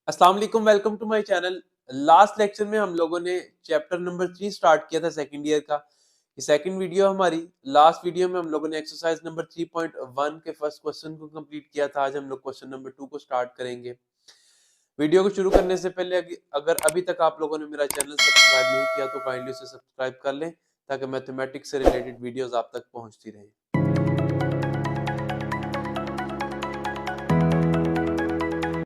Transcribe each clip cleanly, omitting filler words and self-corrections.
अस्सलाम वालेकुम, welcome to my channel. Last lecture में हम लोगों ने चैप्टर नंबर 3 स्टार्ट किया था सेकंड ईयर का। ये सेकंड वीडियो हमारी। लास्ट वीडियो में हम लोगों ने एक्सरसाइज नंबर 3.1 के फर्स्ट क्वेश्चन को कंप्लीट किया था। आज हम लोग क्वेश्चन नंबर 2 को स्टार्ट करेंगे। वीडियो को शुरू करने से पहले अगर अभी तक आप लोगों ने मेरा चैनल सब्सक्राइब नहीं किया तो काइंडली उसे सब्सक्राइब कर लें ताकि मैथमेटिक्स से रिलेटेड वीडियोस आप तक पहुंचती रहें।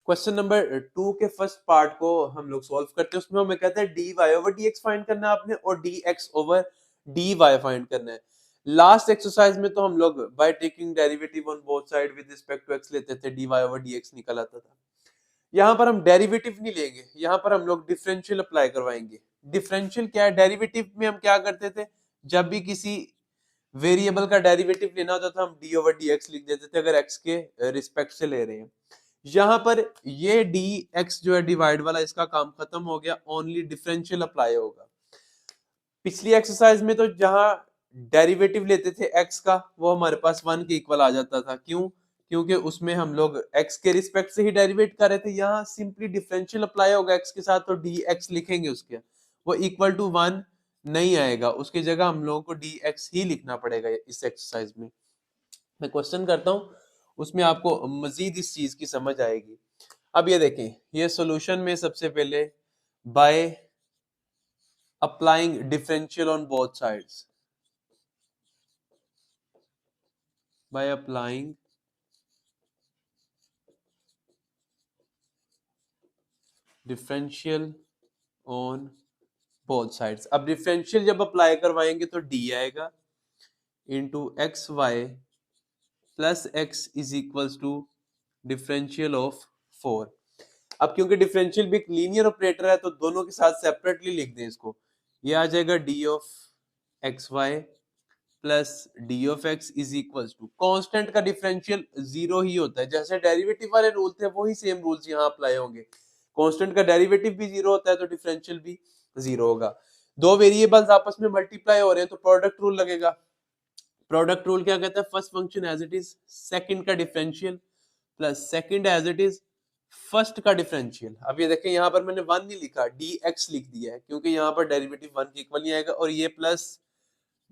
क्वेश्चन नंबर 2 के फर्स्ट पार्ट को हम लोग सॉल्व करते हैं। उसमें हमें कहते हैं dy ओवर dx फाइंड करना है आपने और dx ओवर dy फाइंड करना है। लास्ट एक्सरसाइज में तो हम लोग by taking derivative on both side with respect to x लेते थे, dy ओवर dx निकल आता था। यहाँ पर हम डेरिवेटिव नहीं लेंगे, यहाँ पर हम लोग डिफरेंशियल अप्लाई करवाएंगे। डिफरेंशियल क्या है? डेरिवेटिव में हम क्या करते थे, जब भी किसी वेरिएबल का डेरिवेटिव लेना होता था हम डी ओवर डी एक्स लिख देते थे अगर x के रिस्पेक्ट से ले रहे हैं। यहाँ पर ये डी एक्स जो है डिवाइड वाला, इसका काम खत्म हो गया, ओनली डिफरेंशियल अप्लाई होगा। पिछली एक्सरसाइज में तो जहां डेरिवेटिव लेते थे x का, वो हमारे पास 1 के इक्वल आ जाता था। क्यों? क्योंकि उसमें हम लोग x के रिस्पेक्ट से ही डेरिवेट कर रहे थे। यहाँ सिंपली डिफरेंशियल अप्लाई होगा x के साथ, तो dx लिखेंगे उसके, वो इक्वल टू 1 नहीं आएगा, उसकी जगह हम लोगों को dx ही लिखना पड़ेगा इस एक्सरसाइज में। मैं क्वेश्चन करता हूँ, उसमें आपको मजीद इस चीज की समझ आएगी। अब ये देखें, ये सॉल्यूशन में सबसे पहले by applying differential on both sides, by applying differential on both sides. अब डिफरेंशियल जब अप्लाई करवाएंगे तो डी आएगा into X Y plus X is equals to differential of 4। अब क्योंकि डिफरेंशियल भी एक लीनियर ऑपरेटर है तो दोनों के साथ सेपरेटली लिख दें इसको। ये आ जाएगा D of X Y plus D of X is equals to, constant का डिफरेंशियल जीरो ही होता है। जैसे डेरिवेटिव वाले रूल थे वही सेम रूल्स यहाँ अप्लाई होंगे। कांस्टेंट का डेरिवेटिव भी जीरो होता है तो डिफरेंशियल भी जीरो होगा। दो वेरिएबल्स आपस में मल्टीप्लाई हो रहे हैं तो प्रोडक्ट रूल लगेगा। प्रोडक्ट रूल क्या कहता है? First function as it is, second का differential plus second as it is first का डिफरेंशियल। अब ये देखें, यहाँ पर मैंने 1 नहीं लिखा, dx लिख दिया है क्योंकि यहाँ पर डेरिवेटिव 1 के इक्वल नहीं आएगा, और ये plus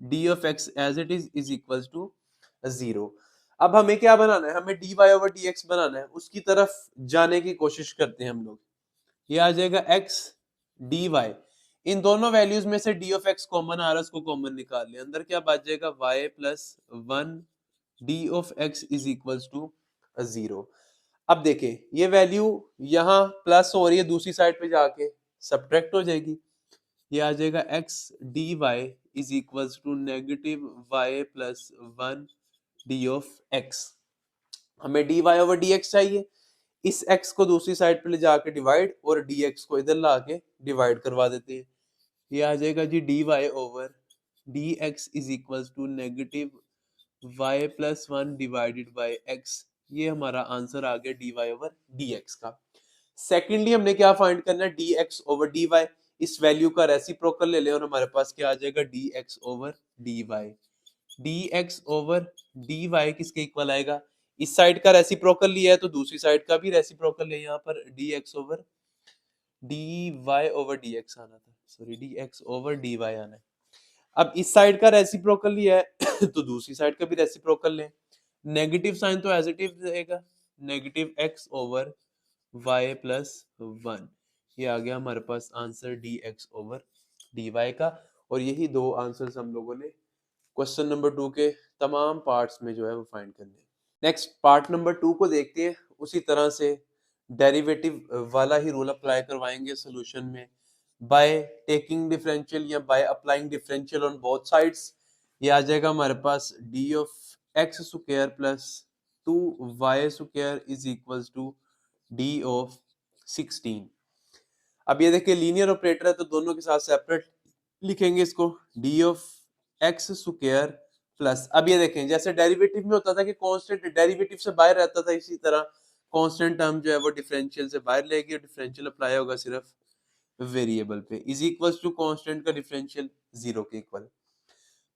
D of X as it is equals to 0। अब हमें क्या बनाना है? हमें D Y over D X बनाना है। उसकी तरफ जाने की कोशिश करते हैं हम लोग। ये आ जाएगा एक्स डी वाई, इन दोनों वैल्यूज में से डी ऑफ एक्स कॉमन आ रहा है, उसको कॉमन निकाल लिया। अंदर क्या बच जाएगा? Y plus 1 D of X is equals to 0। अब देखें, ये वैल्यू यहाँ प्लस हो रही है, दूसरी साइड पे जाके सब्ट्रैक्ट हो जाएगी। ये आ जाएगा X D Y is equals to negative Y plus 1 D of X. हमें D Y over D X चाहिए। इस x को दूसरी साइड पे ले जाके डिवाइड और dx को इधर ला के डिवाइड करवा देते हैं। ये आ जाएगा जी dy over dx is equals to negative y plus 1 divided by x। ये हमारा आंसर आ गया dy ओवर dx का। सेकेंडली हमने क्या फाइंड करना है? dx over dy। इस वैल्यू का रेसिप्रोकल ले लें और हमारे पास क्या आ जाएगा? dx over dy। dx over dy किसके इक्वल आएगा? इस साइड का रेसिप्रोकल लिया है तो दूसरी साइड का भी रेसिप्रोकल है। यहाँ पर dx over dy over dx आना था, सॉरी dx ओवर dy आना है। अब इस साइड का रेसिप्रोकल लिया है तो दूसरी साइड का भी रेसिप्रोकल लें। नेगेटिव साइन तो एज इट इज रहेगा, negative x over y plus 1। ये आ गया हमारे पास आंसर dx ओवर dy का। और यही दो आंसर्स हम लोगों ने क्वेश्चन नंबर 2 के तमाम पार्ट्स में जो है वो फाइंड करने हैं। नेक्स्ट पार्ट नंबर 2 को देखते हैं। उसी तरह से डेरिवेटिव वाला ही रूल अप्लाई करवाएंगे सॉल्यूशन में, बाय टेकिंग डिफरेंशियल या by applying differential on both sides. ये आ जाएगा हमारे पास D of X square plus 2y square is equals to D of 16। अब ये देखिए लीनियर ऑपरेटर है तो दोनों के साथ सेपरेट लिखेंगे इसको, D of X square plus, अब ये देखें जैसे डेरिवेटिव में होता था कि कांस्टेंट डेरिवेटिव से बाहर रहता था, इसी तरह कांस्टेंट टर्म जो है वो डिफरेंशियल से बाहर लेगी और डिफरेंशियल अप्लाई होगा सिर्फ वेरिएबल पे। इज इक्वल्स टू कांस्टेंट का डिफरेंशियल 0 के इक्वल।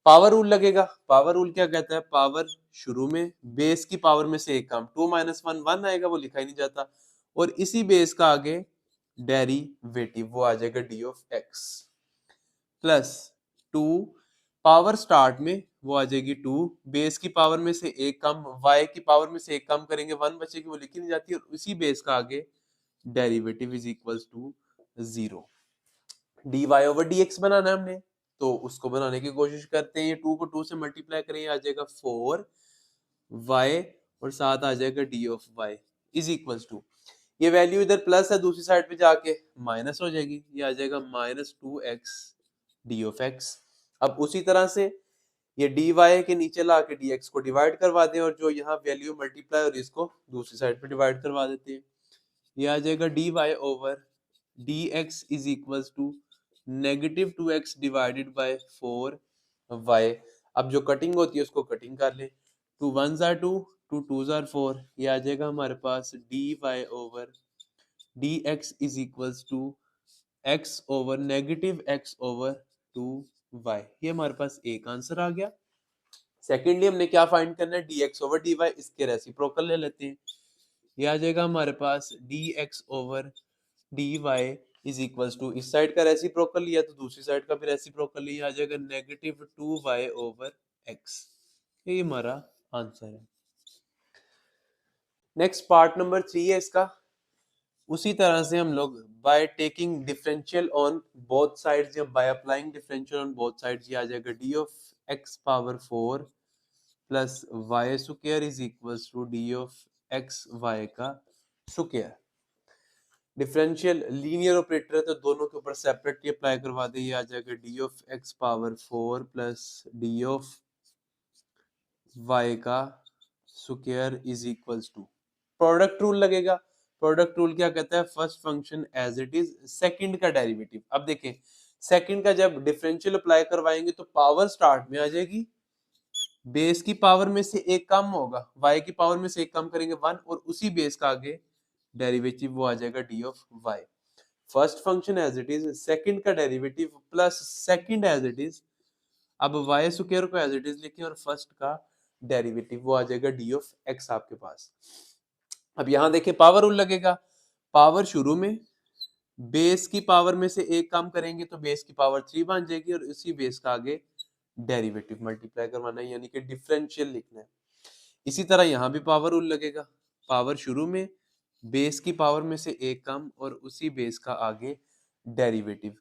पावर रूल लगेगा। पावर रूल क्या कहता है? पावर शुरू में बेस की पावर में से एक काम, 2 - 1 1 आएगा, वो लिखा ही नहीं जाता, और इसी बेस का आगे डेरिवेटिव वो आ जाएगा D of x plus 2 power start में वो आ जाएगी 2 बेस की पावर में से एक कम y की पावर में से एक कम करेंगे 1 बचेगी वो लिखी नहीं जाती और उसी बेस का आगे derivative is equals to 0 dy over dx बनाना है हमने तो उसको बनाने की कोशिश करते हैं ये 2 को 2 से मल्टीप्लाई करें आ जाएगा 4 y और साथ आ जाएगा d of y is equals to ये वैल्यू इधर प्लस है दूसरी साइड पे जाके माइनस हो जाएगी ये आ जाएगा minus 2x d of x अब उसी तरह से ये dy के नीचे ला के dx को डिवाइड करवा दें और जो यहाँ वैल्यू मल्टीप्लाई और इसको दूसरी साइड पे डिवाइड करवा देते हैं ये आ जाएगा dy over dx is equals to negative 2x divided by 4y अब जो कटिंग होती है उसको कटिंग कर लें 2 1s are 2 2 2s are 4 ये आ जाएगा हमारे पास dy over dx is equals to x over negative x over 2y ये हमारे पास एक आंसर आ गया सेकेंडली हमने क्या फाइंड करना है dx ओवर dy इसके रेसिप्रोकल ले लेते हैं ये आ जाएगा हमारे पास dx over dy is equals to इस साइड का रेसिप्रोकल लिया तो दूसरी साइड का भी रेसिप्रोकल लिया आ जाएगा नेगेटिव 2y ओवर x ये हमारा आंसर है नेक्स्ट पार्ट नंबर 3 है इसका उसी तरह से हम लोग by taking differential on both sides या by applying differential on both sides ये आ जाएगा d of x power 4 plus y square is equals to d of x y का स्क्वायर डिफरेंशियल लीनियर ऑपरेटर है तो दोनों के ऊपर सेपरेटली अप्लाई करवा दे ये आ जाएगा d of x power 4 plus d of y का square is equals to product rule लगेगा प्रोडक्ट रूल क्या कहता है first function as it is second का डेरिवेटिव अब देखें सेकंड का जब डिफरेंशियल अप्लाई करवाएंगे तो पावर स्टार्ट में आ जाएगी बेस की पावर में से एक कम होगा y की पावर में से एक कम करेंगे 1 और उसी बेस का आगे डेरिवेटिव वो आ जाएगा d of y first function as it is second का derivative plus second as it is अब y स्क्वायर को एज इट इज लिखें और फर्स्ट का डेरिवेटिव वो आ जाएगा d ऑफ x आपके पास अब यहाँ देखिए पावर रूल लगेगा पावर शुरू में बेस की पावर में से एक कम करेंगे तो बेस की पावर 3 बन जाएगी और इसी बेस का आगे डेरिवेटिव मल्टीप्लाई करवाना है यानी कि डिफरेंशियल लिखना है इसी तरह यहाँ भी पावर रूल लगेगा पावर शुरू में बेस की पावर में से एक कम और उसी बेस का आगे डेरिवेटिव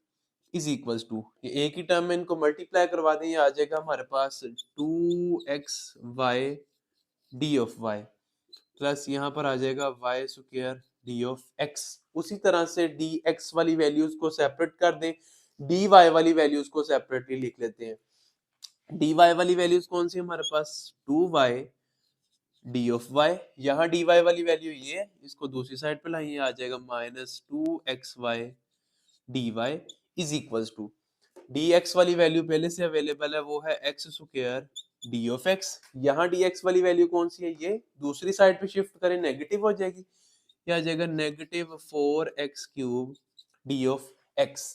इज इक्वल्स टू ये एक ही टर्म में इनको मल्टीप्लाई करवा दें ये आ जाएगा हमारे पास 2xy d of y plus यहाँ पर आ जाएगा y square d of x उसी तरह से dx वाली वैल्यूज को सेपरेट कर दें dy वाली वैल्यूज को सेपरेटली लिख लेते हैं dy वाली वैल्यूज कौन सी हमारे पास 2y d ऑफ y यहाँ dy वाली वैल्यू ये इसको दूसरी साइड पे लाइए आ जाएगा minus 2xy dy is equals to dx वाली वैल्यू पहले से अवेलेबल है वो है x square d of x यहाँ dx वाली वैल्यू कौन सी है ये दूसरी साइड पे शिफ्ट करें नेगेटिव हो जाएगी ये आ जाएगा negative 4x cube d of x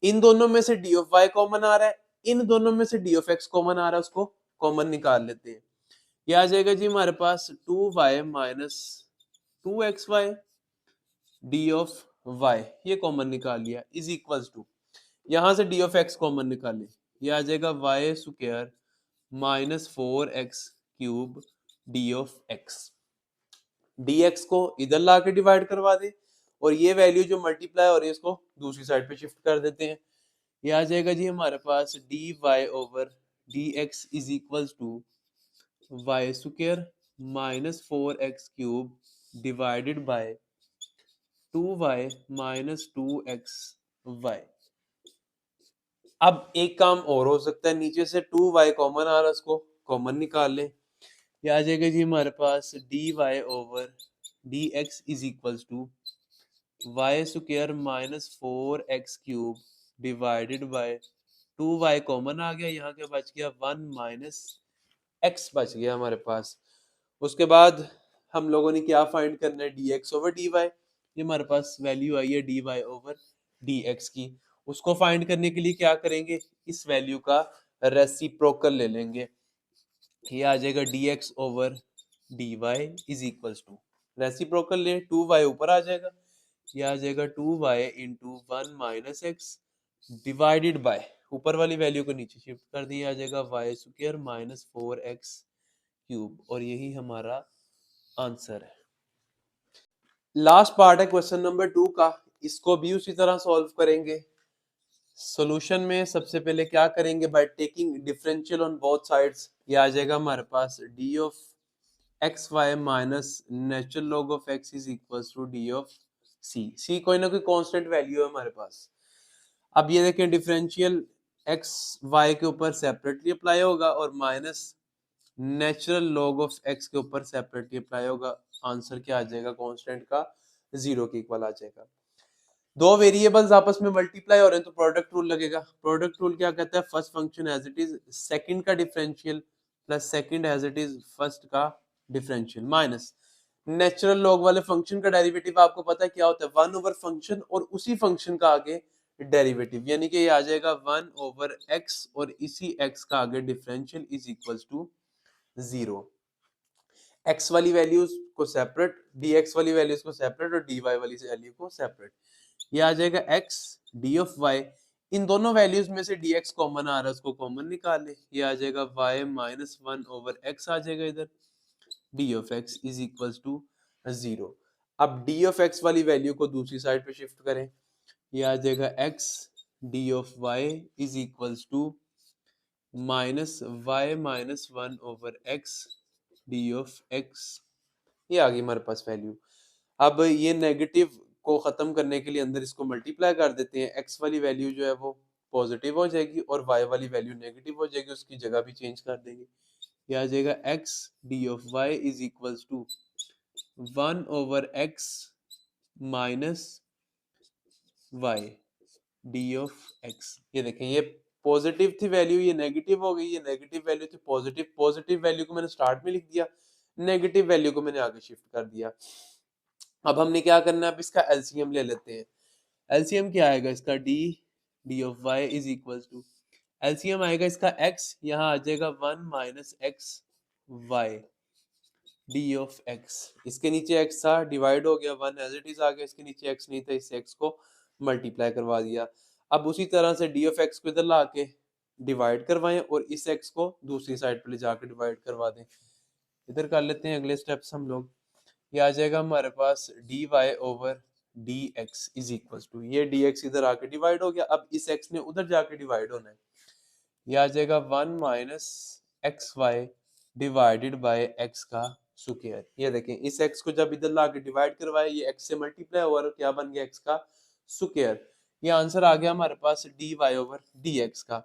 इन दोनों में से d ऑफ y कॉमन आ रहा है इन दोनों में से d ऑफ x कॉमन आ रहा है उसको कॉमन निकाल लेते हैं ये आ जाएगा जी हमारे पास 2y minus 2xy d of y ये कॉमन निकाल लिया इज इक्वल्स टू यहाँ से d ऑफ x कॉमन निकाले ये आ जाएगा y square minus 4x cube d of x dx को इधर ला के डिवाइड करवा दे और ये वैल्यू जो मल्टीप्लाई हो रही है इसको दूसरी साइड पे शिफ्ट कर देते हैं ये आ जाएगा जी हमारे पास dy over dx is equals to y square minus 4x cube divided by 2y minus 2xy अब एक काम और हो सकता है नीचे से 2y कॉमन आ रहा है उसको कॉमन निकाल लें ये आ जाएगा जी हमारे पास dy over dx is equals to y square minus 4x cube divided by 2y common आ गया यहाँ क्या बच गया 1 माइनस x बच गया हमारे पास उसके बाद हम लोगों ने क्या फाइंड करना है dx ओवर dy ये हमारे पास वैल्यू आई है dy ओवर dx की उसको फाइंड करने के लिए क्या करेंगे इस वैल्यू का रेसिप्रोकल ले लेंगे ये आ जाएगा dx over dy is equals to reciprocal ले, 2y ऊपर आ जाएगा, ये आ जाएगा 2y into 1 minus X divided by, ऊपर वाली वैल्यू को नीचे शिफ्ट कर दिया, आ जाएगा Y square minus 4x cube, और यही हमारा आंसर है। लास्ट पार्ट है क्वेश्चन नंबर 2 का, इसको भी उसी तरह सॉल्व करेंगे। सॉल्यूशन में सबसे पहले क्या करेंगे, by taking differential on both sides, ये आ जाएगा हमारे पास D of X Y minus natural log of X is equal to D of C. C कोई ना कोई कांस्टेंट वैल्यू है हमारे पास। अब ये देखें डिफरेंशियल एक्स वाई के ऊपर सेपरेटली अप्लाई होगा और minus natural log of x के ऊपर सेपरेटली अप्लाई होगा। आंसर क्या आ जाएगा, कांस्टेंट का 0 के इक्वल आ जाएगा। दो वेरिएबल्स आपस में मल्टीप्लाई हो रहे हैं तो प्रोडक्ट रूल लगेगा। प्रोडक्ट रूल क्या कहता है, first function as it is second का differential plus second as it is first का डिफरेंशियल माइनस नेचुरल लॉग वाले फंक्शन का डेरिवेटिव आपको पता है क्या होता है, 1 ओवर फंक्शन और उसी फंक्शन का आगे डेरिवेटिव, यानी कि ये आ जाएगा 1 ओवर एक्स और इसी एक्स का आगे differential is equals to 0। X वाली वैल्यूज को सेपरेट, dx वाली वैल्यूज को सेपरेट और dy वाली वैल्यू को सेपरेट। ये आ जाएगा x d ऑफ y, इन दोनों वैल्यूज में से dx कॉमन आ रहा है, उसको कॉमन निकाल ले, ये आ जाएगा y माइनस 1 ओवर x आ जाएगा इधर, d of x is equals to 0। अब d ऑफ x वाली वैल्यू को दूसरी साइड पे शिफ्ट करें, ये आ जाएगा x d of y is equals to minus y minus 1 over x d of x, ये आ गई हमारे पास वैल्यू। अब ये नेगेटिव को खत्म करने के लिए अंदर इसको मल्टीप्लाई कर देते हैं, x वाली वैल्यू जो है वो पॉजिटिव हो जाएगी और y वाली वैल्यू नेगेटिव हो जाएगी, उसकी जगह भी चेंज कर देंगे, ये आ जाएगा x d of y is equals to 1 over x minus y d of x। ये देखें ये पॉजिटिव थी वैल्यू, ये नेगेटिव हो गई, ये नेगेटिव वैल्यू थी पॉजिटिव, पॉजिटिव वैल्यू को मैंने स्टार्ट में लिख दिया, नेगेटिव वैल्यू को मैंने आगे शिफ्ट कर दिया। अब हमने क्या करना है, अब इसका एलसीएम ले लेते हैं। एलसीएम क्या आएगा इसका, D of Y is equal to, LCM आएगा इसका x, यहाँ आ जाएगा 1 minus X Y D of x, इसके नीचे x था डिवाइड हो गया, 1 एज इट इज आ गया, इसके नीचे x नहीं था, इस x को मल्टीप्लाई करवा दिया। अब उसी तरह से डी ऑफ x को इधर ला के डिवाइड करवाएं और इस x को दूसरी साइड पे ले जाकर डिवाइड करवा दें। इधर कर लेते हैं अगले स्टेप्स हम लोग, ये आ जाएगा हमारे पास D Y over D X is equal to, ये डी एक्स इधर आके डिवाइड हो गया, अब इस x ने उधर जाके डिवाइड होना है, ये आ जाएगा 1 minus X Y divided by x का स्क्वायर। ये देखें इस x को जब इधर लाके डिवाइड करवाए, ये x से मल्टीप्लाई हुआ और क्या बन गया, x का स्क्वायर। ये आंसर आ गया हमारे पास D Y over D X का।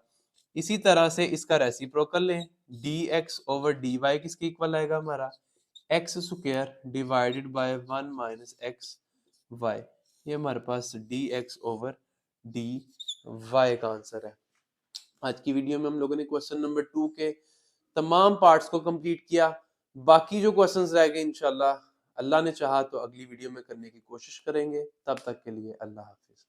इसी तरह से इसका रेसिप्रोकल लें, D X over D Y किसके इक्वल आएगा हमारा, X square divided by 1 minus X Y, ये हमारे पास D X over D Y का आंसर है। आज की वीडियो में हम लोगों ने क्वेश्चन नंबर 2 के तमाम पार्ट्स को कंप्लीट किया। बाकी जो क्वेश्चंस रह गए इंशाल्लाह अल्लाह ने चाहा तो अगली वीडियो में करने की कोशिश करेंगे। तब तक के लिए अल्लाह हाफिज।